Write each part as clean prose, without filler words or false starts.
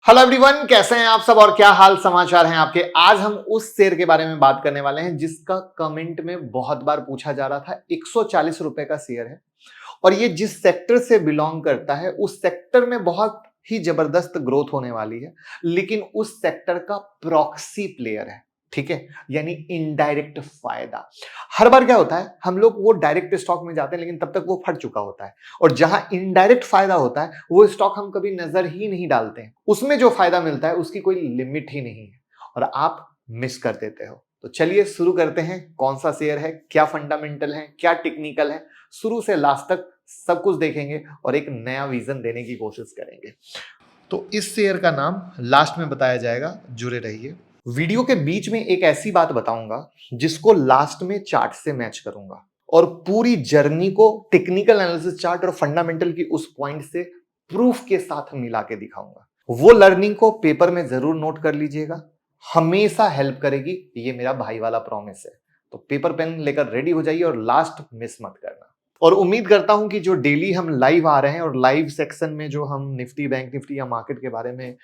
Hello everyone, कैसे हैं आप सब और क्या हाल समाचार हैं आपके। आज हम उस शेयर के बारे में बात करने वाले हैं जिसका कमेंट में बहुत बार पूछा जा रहा था। 140 रुपए का शेयर है और ये जिस सेक्टर से बिलोंग करता है उस सेक्टर में बहुत ही जबरदस्त ग्रोथ होने वाली है, लेकिन उस सेक्टर का प्रॉक्सी प्लेयर है। ठीक है, यानी इनडायरेक्ट फायदा। हर बार क्या होता है, हम लोग वो डायरेक्ट स्टॉक में जाते हैं लेकिन तब तक वो फट चुका होता है, और जहां इनडायरेक्ट फायदा होता है वो स्टॉक हम कभी नजर ही नहीं डालते हैं। उसमें जो फायदा मिलता है उसकी कोई लिमिट ही नहीं है और आप मिस कर देते हो। तो चलिए शुरू करते हैं। कौन सा शेयर है, क्या फंडामेंटल है, क्या टेक्निकल है, शुरू से लास्ट तक सब कुछ देखेंगे और एक नया विजन देने की कोशिश करेंगे। तो इस शेयर का नाम लास्ट में बताया जाएगा, जुड़े रहिए। वीडियो के बीच में एक ऐसी बात बताऊंगा जिसको लास्ट में चार्ट से मैच करूंगा और पूरी जर्नी को टेक्निकल एनालिसिस चार्ट और फंडामेंटल की उस पॉइंट से प्रूफ के साथ मिला के दिखाऊंगा। वो लर्निंग को पेपर में जरूर नोट कर लीजिएगा, हमेशा हेल्प करेगी, ये मेरा भाई वाला प्रॉमिस है। तो पेपर पेन लेकर रेडी हो जाइए और लास्ट मिस मत करना। और उम्मीद करता हूं कि जो डेली हम लाइव आ रहे हैं और लाइव सेक्शन में जो हम निफ्टी, बैंक निफ्टी या मार्केट के बारे में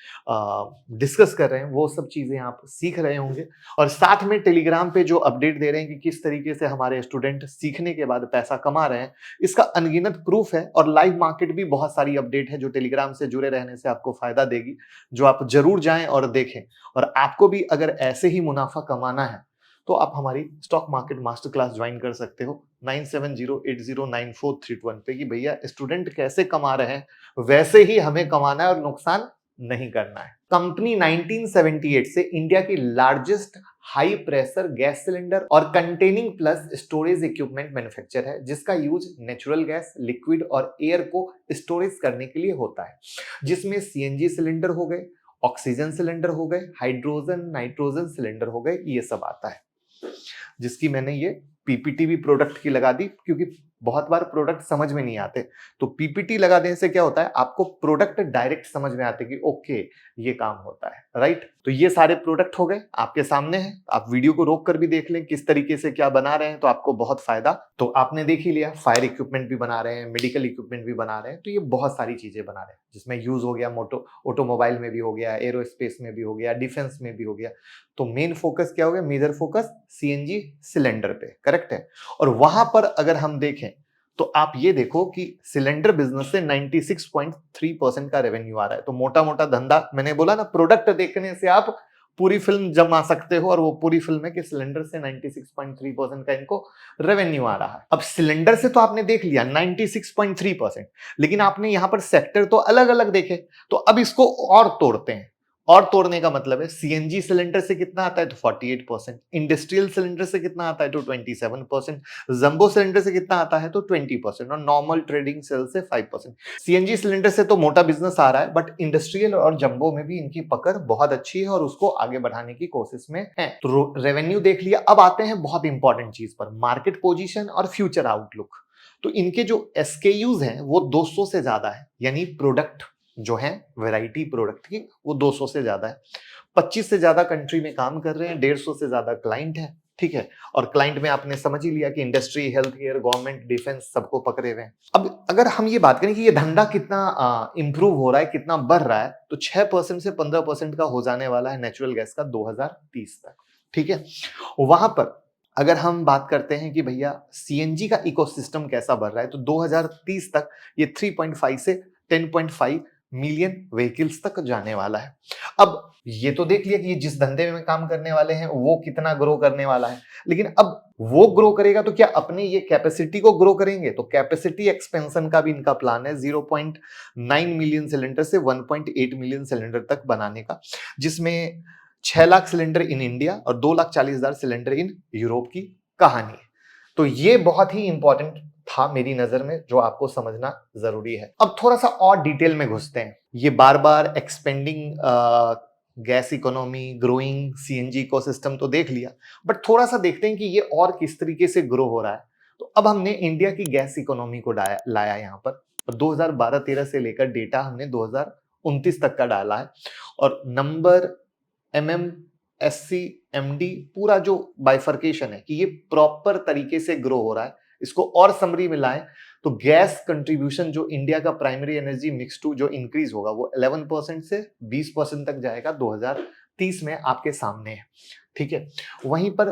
डिस्कस कर रहे हैं वो सब चीजें आप सीख रहे होंगे, और साथ में टेलीग्राम पे जो अपडेट दे रहे हैं कि किस तरीके से हमारे स्टूडेंट सीखने के बाद पैसा कमा रहे हैं, इसका अनगिनत प्रूफ है। और लाइव मार्केट भी बहुत सारी अपडेट है जो टेलीग्राम से जुड़े रहने से आपको फायदा देगी, जो आप जरूर जाएं और देखें। और आपको भी अगर ऐसे ही मुनाफा कमाना है तो आप हमारी stock market master class join कर सकते हो 9708094321 पे कि भैया स्टूडेंट कैसे कमा रहे हैं वैसे ही हमें कमाना है और नुकसान नहीं करना है। कंपनी 1978 से इंडिया की largest high pressure gas cylinder और containing plus storage equipment manufacture है, जिसका यूज नेचुरल गैस, लिक्विड और एयर को स्टोरेज करने के लिए होता है, जिसमें सीएनजी सिलेंडर हो गए, ऑक्सीजन सिलेंडर हो गए, हाइड्रोजन नाइट्रोजन सिलेंडर हो गए, ये सब आता है। जिसकी मैंने ये पीपीटी भी प्रोडक्ट की लगा दी क्योंकि बहुत बार प्रोडक्ट समझ में नहीं आते। तो पीपीटी लगा देने से क्या होता है, आपको प्रोडक्ट डायरेक्ट समझ में आते कि ओके ये काम होता है, राइट। तो ये सारे प्रोडक्ट हो गए, आपके सामने हैं, आप वीडियो को रोक कर भी देख लें किस तरीके से क्या बना रहे हैं, तो आपको बहुत फायदा। तो आपने देख ही लिया, फायर इक्विपमेंट भी बना रहे हैं, मेडिकल इक्विपमेंट भी बना रहे हैं, तो ये बहुत सारी चीजें बना रहे हैं जिसमें यूज हो गया मोटो ऑटोमोबाइल में भी हो गया, एरोस्पेस में भी हो गया, डिफेंस में भी हो गया। तो मेन फोकस क्या हो गया, मेजर फोकस सीएनजी सिलेंडर पे, करेक्ट है। और वहां पर अगर हम देखें तो आप ये देखो कि सिलेंडर बिजनेस से 96.3% का रेवेन्यू आ रहा है। तो मोटा मोटा धंधा, मैंने बोला ना, प्रोडक्ट देखने से आप पूरी फिल्म जमा सकते हो, और वो पूरी फिल्म है कि सिलेंडर से 96.3% का इनको रेवेन्यू आ रहा है। अब सिलेंडर से तो आपने देख लिया 96.3%, लेकिन आपने यहां पर सेक्टर तो अलग अलग देखे। तो अब इसको और तोड़ते हैं, और तोड़ने का मतलब है सीएनजी सिलेंडर से कितना आता है तो 48%, इंडस्ट्रियल सिलेंडर से कितना आता है तो 27%, जंबो सिलेंडर से कितना आता है तो 20%, और नॉर्मल ट्रेडिंग सेल से 5%। सीएनजी सिलेंडर से तो मोटा बिजनेस आ रहा है, बट इंडस्ट्रियल और जंबो में भी इनकी पकड़ बहुत अच्छी है और उसको आगे बढ़ाने की कोशिश में है। तो रेवेन्यू देख लिया। अब आते हैं बहुत इंपॉर्टेंट चीज पर, मार्केट पोजीशन और फ्यूचर आउटलुक। तो इनके जो एसकेयूज हैं वो 200 से ज्यादा है, यानी प्रोडक्ट जो है वैरायटी प्रोडक्ट की वो 200 से ज्यादा है। 25 से ज्यादा कंट्री में काम कर रहे हैं, 150 से ज्यादा क्लाइंट है, ठीक है। और क्लाइंट में आपने समझ ही लिया कि industry, health care, government, defence सबको पकड़े हुए हैं। अब अगर हम ये बात करें कि ये धंधा कितना इंप्रूव हो रहा है, कितना बढ़ रहा है, तो 6% से 15% का हो जाने वाला है नेचुरल गैस का 2030 तक, ठीक है। वहां पर अगर हम बात करते हैं कि भैया सीएनजी का इकोसिस्टम कैसा बढ़ रहा है, तो 2030 तक ये 3.5 से 10.5 मिलियन व्हीकल्स तक जाने वाला है। अब ये तो देख लिया कि ये जिस धंधे में काम करने वाले हैं वो कितना ग्रो करने वाला है, लेकिन अब वो ग्रो करेगा तो क्या अपनी ये कैपेसिटी को ग्रो करेंगे, तो कैपेसिटी एक्सपेंशन का भी इनका प्लान है 0.9 मिलियन सिलेंडर से 1.8 मिलियन सिलेंडर तक बनाने का, जिसमें 6 लाख सिलेंडर इन इंडिया और 2,40,000 सिलेंडर इन यूरोप की कहानी है। तो ये बहुत ही इंपॉर्टेंट था मेरी नजर में, जो आपको समझना जरूरी है। अब थोड़ा सा और डिटेल में घुसते हैं। ये बार बार expanding gas economy, growing CNG ecosystem तो देख लिया, बट थोड़ा सा देखते हैं कि ये और किस तरीके से ग्रो हो रहा है। तो अब हमने इंडिया की गैस इकोनॉमी को लाया यहाँ पर, और 2012-13 से लेकर डेटा हमने 2029 तक का डाला है, और नंबर, एमएमएससी, एमडी, पूरा जो बाइफर्केशन है कि ये प्रॉपर तरीके से ग्रो हो रहा है, इसको और समरी में लाएं तो गैस कंट्रीब्यूशन जो इंडिया का प्राइमरी एनर्जी मिक्स टू जो इंक्रीज होगा वो 11% से 20% तक जाएगा 2030 में, आपके सामने है। ठीक है, वहीं पर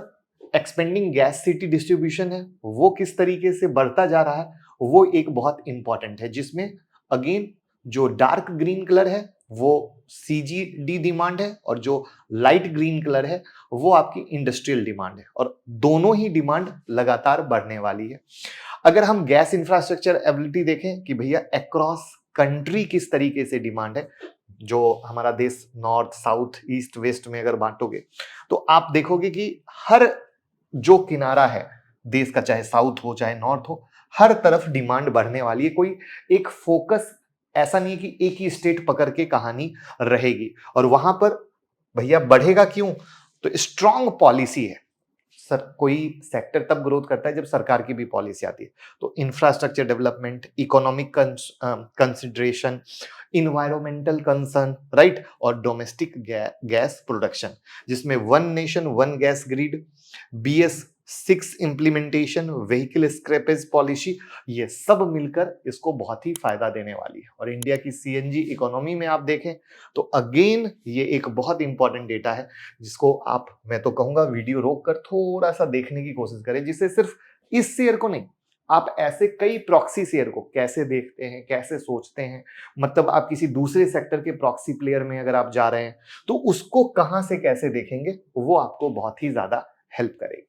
एक्सपेंडिंग गैस सिटी डिस्ट्रीब्यूशन है वो किस तरीके से बढ़ता जा रहा है, वो एक बहुत इंपॉर्टेंट है, जिसमें अगेन जो डार्क ग्रीन कलर है वो सीजीडी डिमांड है और जो लाइट ग्रीन कलर है वो आपकी इंडस्ट्रियल डिमांड है, और दोनों ही डिमांड लगातार बढ़ने वाली है। अगर हम गैस इंफ्रास्ट्रक्चर एबिलिटी देखें कि भैया अक्रॉस कंट्री किस तरीके से डिमांड है, जो हमारा देश नॉर्थ साउथ ईस्ट वेस्ट में अगर बांटोगे तो आप देखोगे कि हर जो किनारा है देश का, चाहे साउथ हो चाहे नॉर्थ हो, हर तरफ डिमांड बढ़ने वाली है। कोई एक फोकस ऐसा नहीं है कि एक ही स्टेट पकड़ के कहानी रहेगी, और वहां पर भैया बढ़ेगा क्यों, तो स्ट्रांग पॉलिसी है। सर कोई सेक्टर तब ग्रोथ करता है जब सरकार की भी पॉलिसी आती है, तो infrastructure development, economic consideration, environmental concern, right, और डोमेस्टिक गैस प्रोडक्शन, जिसमें one nation one gas grid, BS6 implementation, vehicle scrappage policy, ये सब मिलकर इसको बहुत ही फायदा देने वाली है। और इंडिया की CNG इकोनॉमी में आप देखें तो अगेन ये एक बहुत इंपॉर्टेंट डेटा है, जिसको आप, मैं तो कहूंगा, वीडियो रोक कर थोड़ा सा देखने की कोशिश करें, जिससे सिर्फ इस शेयर को नहीं, आप ऐसे कई प्रॉक्सी शेयर को कैसे देखते हैं, कैसे सोचते हैं, मतलब आप किसी दूसरे सेक्टर के प्रॉक्सी प्लेयर में अगर आप जा रहे हैं तो उसको कहां से कैसे देखेंगे, वो आपको बहुत ही ज्यादा हेल्प करेगी।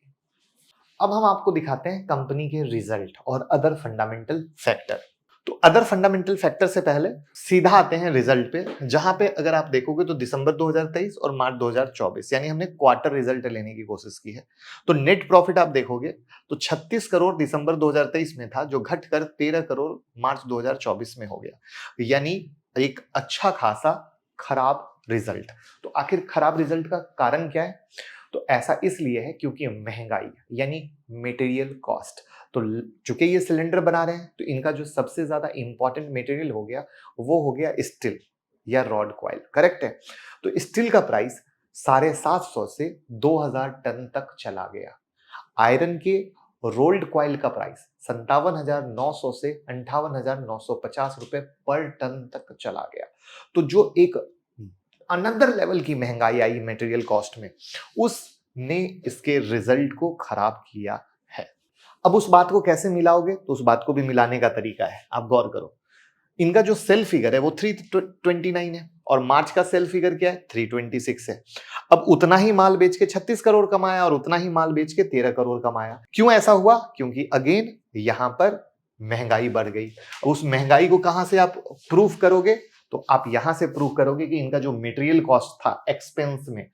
अब हम आपको दिखाते हैं कंपनी के रिजल्ट और अदर फंडामेंटल फैक्टर। तो अदर फंडामेंटल फैक्टर से पहले सीधा आते हैं रिजल्ट पे, जहां पे अगर आप देखोगे तो दिसंबर 2023 और मार्च 2024 यानी हमने क्वार्टर रिजल्ट लेने की कोशिश की है। तो नेट प्रॉफिट आप देखोगे तो 36 करोड़ दिसंबर 2023 में था, जो घटकर 13 करोड़ मार्च 2024 में हो गया, यानी एक अच्छा खासा खराब रिजल्ट। तो आखिर खराब रिजल्ट का कारण क्या है, तो ऐसा इसलिए है क्योंकि महंगाई यानी मटेरियल कॉस्ट। तो चूंकि ये सिलेंडर बना रहे हैं तो इनका जो सबसे ज्यादा इंपॉर्टेंट मटेरियल हो गया वो हो गया स्टील या रॉड कॉइल, करेक्ट है। तो स्टील का प्राइस 750 से 2000 टन तक चला गया। आयरन के रोल्ड कॉइल का प्राइस 57,900 से 58,950 रुपए पर टन तक चला गया। तो जो एक अनदर लेवल की महंगाई आई मटेरियल कॉस्ट में, उसने इसके रिजल्ट को खराब किया है। अब उस बात को कैसे मिलाओगे, तो उस बात को भी मिलाने का तरीका है, आप गौर करो। इनका जो सेल फिगर है वो 329 है और मार्च का सेल फिगर क्या है, 326 है। अब उतना ही माल बेच के 36 करोड़ कमाया और उतना ही माल बेच के 13 करोड़ कमाया। क्यों ऐसा हुआ, क्योंकि अगेन यहां पर महंगाई बढ़ गई। उस महंगाई को कहां से आप प्रूफ करोगे, तो आप यहां से प्रूव करोगे कि इनका जो मटेरियल कॉस्ट था एक्सपेंस में,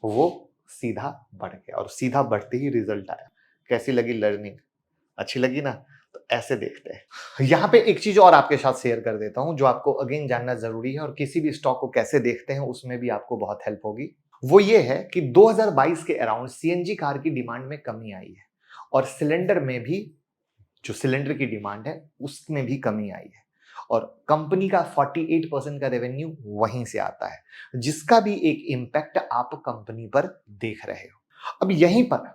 वो सीधा बढ़ गया और सीधा बढ़ते ही रिजल्ट आया। कैसी लगी लर्निंग, अच्छी लगी ना, तो ऐसे देखते हैं। यहां पे एक चीज और आपके साथ शेयर कर देता हूं जो आपको अगेन जानना जरूरी है, और किसी भी स्टॉक को कैसे देखते हैं उसमें भी आपको बहुत हेल्प होगी। वो ये है कि 2022 के अराउंड CNG कार की डिमांड में कमी आई है, और सिलेंडर में भी जो सिलेंडर की डिमांड है उसमें भी कमी आई है, और कंपनी का 48% का रेवेन्यू वहीं से आता है, जिसका भी एक इंपैक्ट आप कंपनी पर देख रहे हो। अब यहीं पर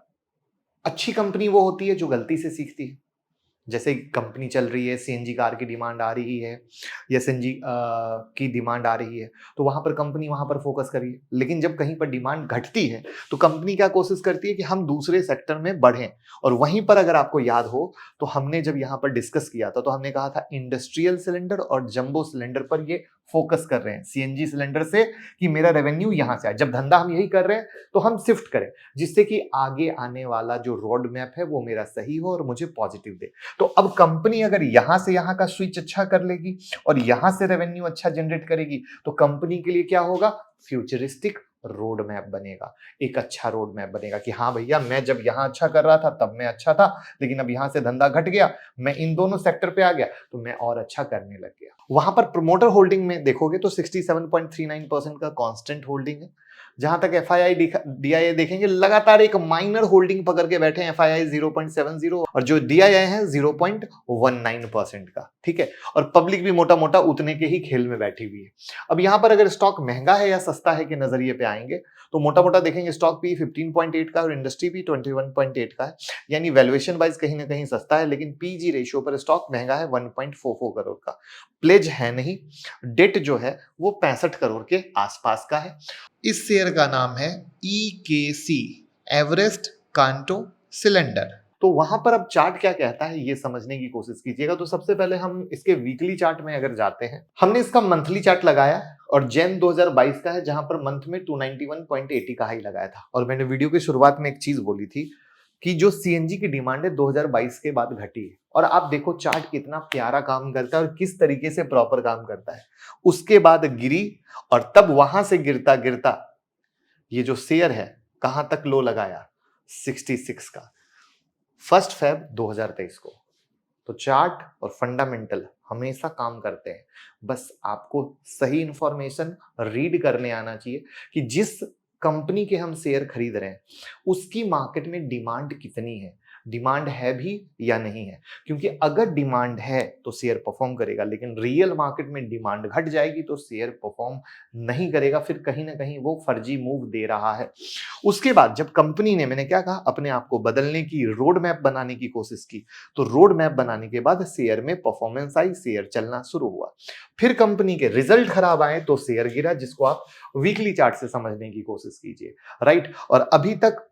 अच्छी कंपनी वो होती है जो गलती से सीखती है। जैसे कंपनी चल रही है, CNG कार की डिमांड आ रही है या CNG की डिमांड आ रही है, तो वहां पर कंपनी वहां पर फोकस करिए। लेकिन जब कहीं पर डिमांड घटती है तो कंपनी क्या कोशिश करती है कि हम दूसरे सेक्टर में बढ़ें। और वहीं पर अगर आपको याद हो तो हमने जब यहाँ पर डिस्कस किया था तो हमने कहा था इंडस्ट्रियल सिलेंडर और जंबो सिलेंडर पर ये फोकस कर रहे हैं, CNG सिलेंडर से, कि मेरा रेवेन्यू यहां से आए। जब धंधा हम यही कर रहे हैं तो हम शिफ्ट करें, जिससे कि आगे आने वाला जो रोड मैप है वो मेरा सही हो और मुझे पॉजिटिव दे। तो अब कंपनी अगर यहां से यहां का स्विच अच्छा कर लेगी और यहां से रेवेन्यू अच्छा जनरेट करेगी, तो कंपनी के लिए क्या होगा, फ्यूचरिस्टिक रोड मैप बनेगा, एक अच्छा रोड मैप बनेगा कि हाँ भैया, मैं जब यहां अच्छा कर रहा था तब मैं अच्छा था, लेकिन अब यहां से धंधा घट गया, मैं इन दोनों सेक्टर पे आ गया तो मैं और अच्छा करने लग गया। वहां पर प्रोमोटर होल्डिंग में देखोगे तो 67.39% का कांस्टेंट होल्डिंग है, जहां तक FII DII देखेंगे लगातार एक माइनर होल्डिंग पकड़ के बैठे हैं, FII 0.70 और जो DII है 0.19% का, ठीक है। और पब्लिक भी मोटा मोटा उतने के ही खेल में बैठी हुई है। अब यहां पर अगर स्टॉक महंगा है या सस्ता है के नजरिए पे आएंगे तो मोटा मोटा देखेंगे स्टॉक पी 15.8 का और इंडस्ट्री भी 21.8 का है, यानी वैल्यूएशन वाइज कहीं ना कहीं सस्ता है, लेकिन पीजी रेशियो पर स्टॉक महंगा है 1.44 करोड़ का। प्लेज है नहीं, डेट जो है वो 65 करोड़ के आसपास का है। इस शेयर का नाम है EKC, एवरेस्ट कांटो सिलेंडर। तो वहां पर अब चार्ट क्या कहता है ये समझने की कोशिश कीजिएगा। तो सबसे पहले हम इसके वीकली चार्ट में अगर जाते हैं, हमने इसका मंथली चार्ट लगाया और जैन 2022 का है, जहां पर मंथ में 291.80 का हाई लगाया था। और मैंने वीडियो की शुरुआत में एक चीज बोली थी कि जो सीएनजी की डिमांड है 2022 के बाद घटी है। और आप देखो चार्ट कितना प्यारा काम करता है और किस तरीके से प्रॉपर काम करता है। उसके बाद गिरी और तब वहां से गिरता गिरता ये जो शेयर है कहां तक लो लगाया, 66 का, 1 फेब 2023 को। तो चार्ट और फंडामेंटल हमेशा काम करते हैं, बस आपको सही इंफॉर्मेशन रीड करने आना चाहिए कि जिस कंपनी के हम शेयर खरीद रहे हैं उसकी मार्केट में डिमांड कितनी है, डिमांड है भी या नहीं है। क्योंकि अगर डिमांड है तो शेयर परफॉर्म करेगा, लेकिन रियल मार्केट में डिमांड घट जाएगी तो शेयर परफॉर्म नहीं करेगा, फिर कहीं ना कहीं वो फर्जी मूव दे रहा है। उसके बाद जब कंपनी ने, मैंने क्या कहा, अपने आप को बदलने की रोड मैप बनाने की कोशिश की, तो रोड मैप बनाने के बाद शेयर में परफॉर्मेंस आई, शेयर चलना शुरू हुआ। फिर कंपनी के रिजल्ट खराब आए तो शेयर गिरा, जिसको आप वीकली चार्ट से समझने की कोशिश कीजिए, राइट। और अभी तक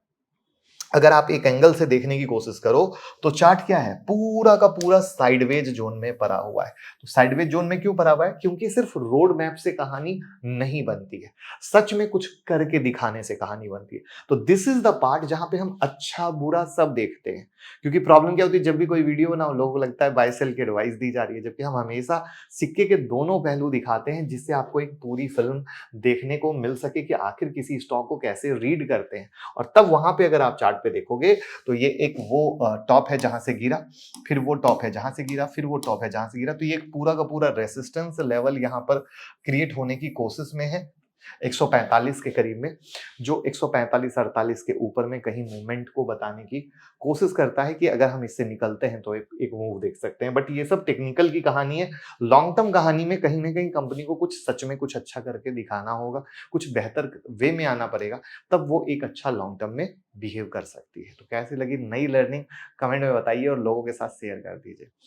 अगर आप एक एंगल से देखने की कोशिश करो तो चार्ट क्या है, पूरा का पूरा साइडवेज जोन में पड़ा हुआ है। तो साइडवेज जोन में क्यों पड़ा हुआ है? क्योंकि सिर्फ रोड मैप से कहानी नहीं बनती है, सच में कुछ करके दिखाने से कहानी बनती है। तो दिस इज द पार्ट जहां पे हम अच्छा बुरा सब देखते हैं। क्योंकि प्रॉब्लम क्या होती है, जब भी कोई वीडियो बनाओ लोगों को लगता है बाय सेल की एडवाइस दी जा रही है, जबकि हम हमेशा सिक्के के दोनों पहलू दिखाते हैं, जिससे आपको एक पूरी फिल्म देखने को मिल सके कि आखिर किसी स्टॉक को कैसे रीड करते हैं। और तब वहां पे अगर आप चार्ट पे देखोगे तो ये एक वो टॉप है जहां से गिरा, फिर वो टॉप है जहां से गिरा, फिर वो टॉप है जहां से गिरा। तो ये एक पूरा का पूरा रेसिस्टेंस लेवल यहां पर क्रिएट होने की कोशिश में है 145 के करीब में, जो 145-48 के ऊपर में कहीं मूवमेंट को बताने की कोशिश करता है कि अगर हम इससे निकलते हैं तो एक मूव देख सकते हैं। बट ये सब टेक्निकल की कहानी है। लॉन्ग टर्म कहानी में कहीं ना कहीं कंपनी को कुछ सच में कुछ अच्छा करके दिखाना होगा, कुछ बेहतर वे में आना पड़ेगा, तब वो एक अच्छा लॉन्ग टर्म में बिहेव कर सकती है। तो कैसी लगी नई लर्निंग, कमेंट में बताइए और लोगों के साथ शेयर कर दीजिए।